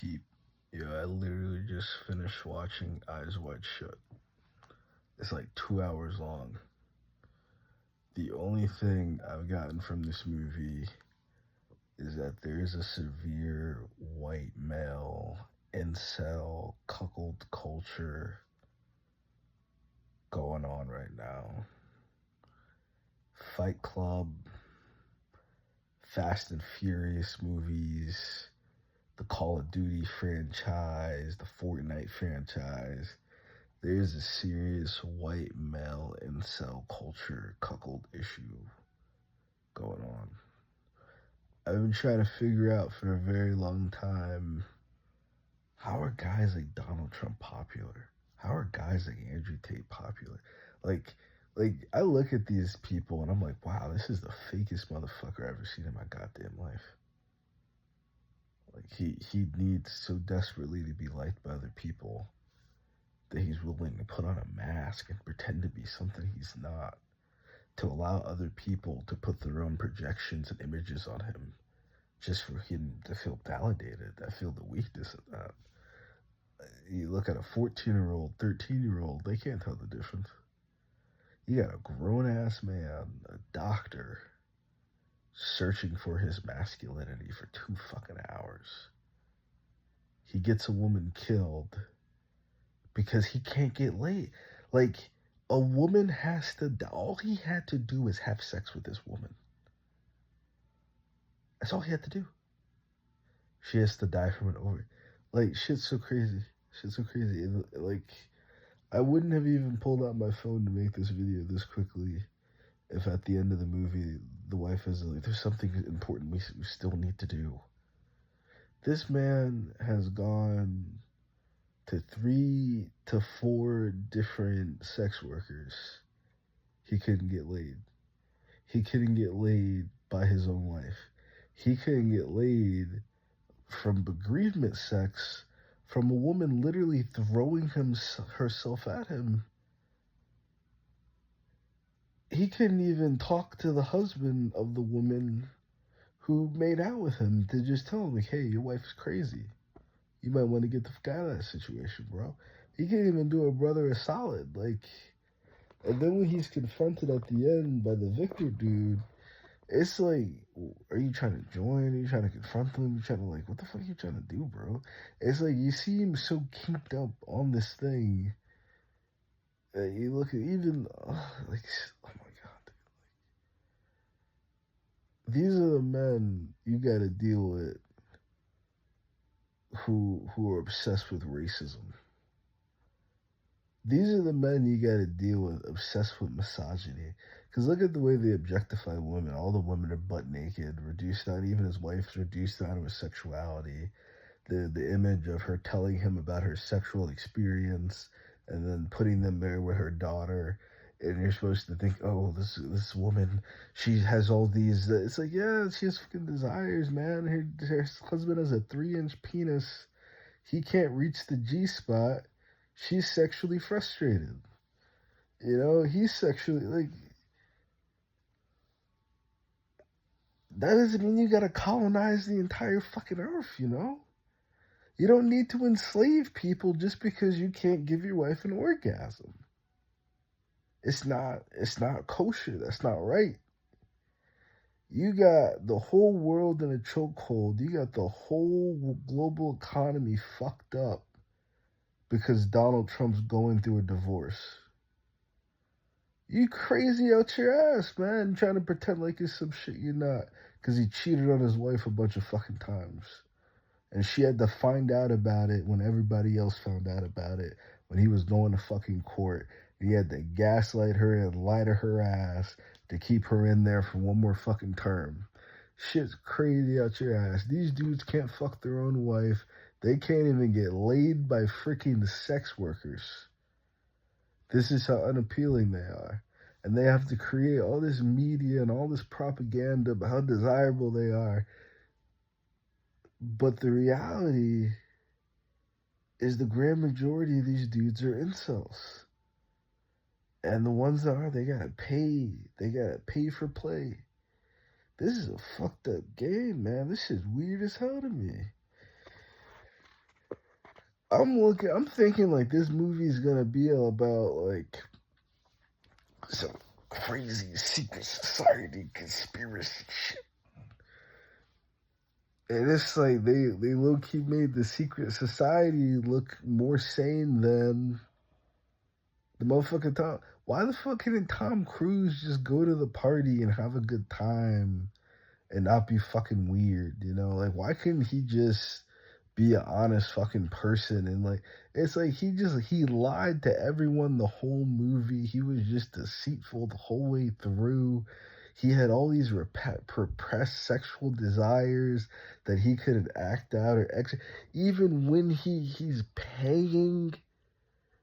Peep, I literally just finished watching Eyes Wide Shut. It's like 2 hours long. The only thing I've gotten from this movie is that there is a severe white male incel cuckold culture going on right now. Fight Club, Fast and Furious movies, the Call of Duty franchise, the Fortnite franchise. There's a serious white male incel culture cuckold issue going on. I've been trying to figure out for a very long time, how are guys like Donald Trump popular? How are guys like Andrew Tate popular? Like, I look at these people and I'm like, wow, this is the fakest motherfucker I've ever seen in my goddamn life. Like he needs so desperately to be liked by other people that he's willing to put on a mask and pretend to be something he's not, to allow other people to put their own projections and images on him just for him to feel validated. I feel the weakness of that. You look at a 14-year-old, 13-year-old, they can't tell the difference. You got a grown-ass man, a doctor, searching for his masculinity for 2 fucking hours. He gets a woman killed because he can't get laid. Like, a woman has to, all he had to do is have sex with this woman. That's all he had to do. She has to die from an ovary. Like, shit's so crazy. Shit's so crazy. Like, I wouldn't have even pulled out my phone to make this video this quickly if at the end of the movie the wife is like, there's something important we still need to do. This man has gone to 3 to 4 different sex workers. He couldn't get laid. He couldn't get laid by his own wife. He couldn't get laid from bereavement sex from a woman literally throwing herself at him. He couldn't even talk to the husband of the woman who made out with him to just tell him, like, hey, your wife's crazy. You might want to get the fuck out of that situation, bro. He can't even do a brother a solid. Like, and then when he's confronted at the end by the Victor dude, it's like, are you trying to join? Are you trying to confront them? You trying to, like, what the fuck are you trying to do, bro? It's like, you see him so kinked up on this thing. You look at even, like, oh my god. These are the men you gotta deal with who are obsessed with racism. These are the men you gotta deal with obsessed with misogyny. Because look at the way they objectify women. All the women are butt naked, reduced down, even his wife's reduced down to her sexuality. The image of her telling him about her sexual experience and then putting them there with her daughter. And you're supposed to think, oh, this woman, she has all these. It's like, yeah, she has fucking desires, man. Her husband has a 3-inch penis. He can't reach the G spot. She's sexually frustrated. He's sexually, like, that doesn't mean you gotta colonize the entire fucking earth, You don't need to enslave people just because you can't give your wife an orgasm. It's not kosher. That's not right. You got the whole world in a chokehold. You got the whole global economy fucked up because Donald Trump's going through a divorce. You crazy out your ass, man. Trying to pretend like it's some shit you're not. Because he cheated on his wife a bunch of fucking times. And she had to find out about it when everybody else found out about it. When he was going to fucking court. He had to gaslight her and lie to her ass to keep her in there for one more fucking term. Shit's crazy out your ass. These dudes can't fuck their own wife. They can't even get laid by freaking sex workers. This is how unappealing they are. And they have to create all this media and all this propaganda about how desirable they are. But the reality is the grand majority of these dudes are incels. And the ones that are, they gotta pay. They gotta pay for play. This is a fucked up game, man. This is weird as hell to me. I'm thinking like this movie's gonna be about like some crazy secret society conspiracy shit. And it's like they low key made the secret society look more sane than the motherfucking Tom. Why the fuck couldn't Tom Cruise just go to the party and have a good time and not be fucking weird? You know, like why couldn't he just be an honest fucking person? And like it's like he lied to everyone the whole movie. He was just deceitful the whole way through. He had all these repressed sexual desires that he couldn't act out or even when he's paying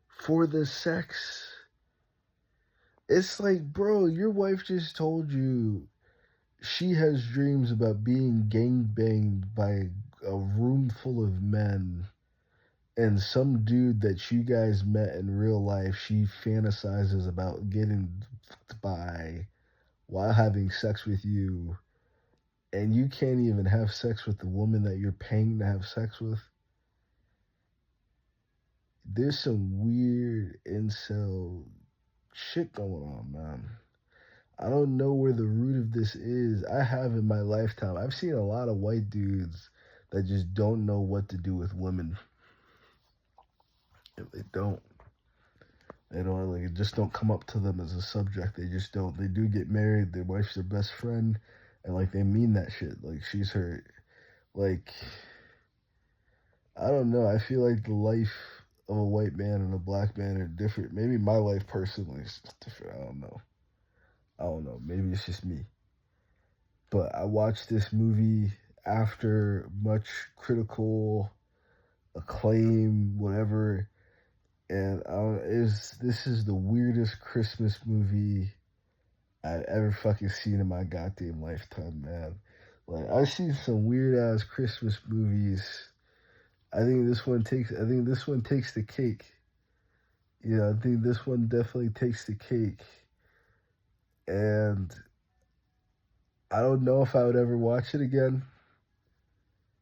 for the sex. It's like, bro, your wife just told you she has dreams about being gangbanged by a room full of men, and some dude that you guys met in real life, she fantasizes about getting by while having sex with you, and you can't even have sex with the woman that you're paying to have sex with. There's some weird incel shit going on, man. I don't know where the root of this is. I have in my lifetime, I've seen a lot of white dudes that just don't know what to do with women. If they don't. They don't like it just don't come up to them as a subject. They just don't. They do get married, their wife's their best friend, and like they mean that shit. Like she's her like I don't know. I feel like the life of a white man and a black man are different. Maybe my life personally is different. I don't know. I don't know. Maybe it's just me. But I watched this movie after much critical acclaim, whatever, and this is the weirdest Christmas movie I've ever fucking seen in my goddamn lifetime, man. Like I've seen some weird ass Christmas movies. I think this one takes the cake. Yeah, I think this one definitely takes the cake. And I don't know if I would ever watch it again.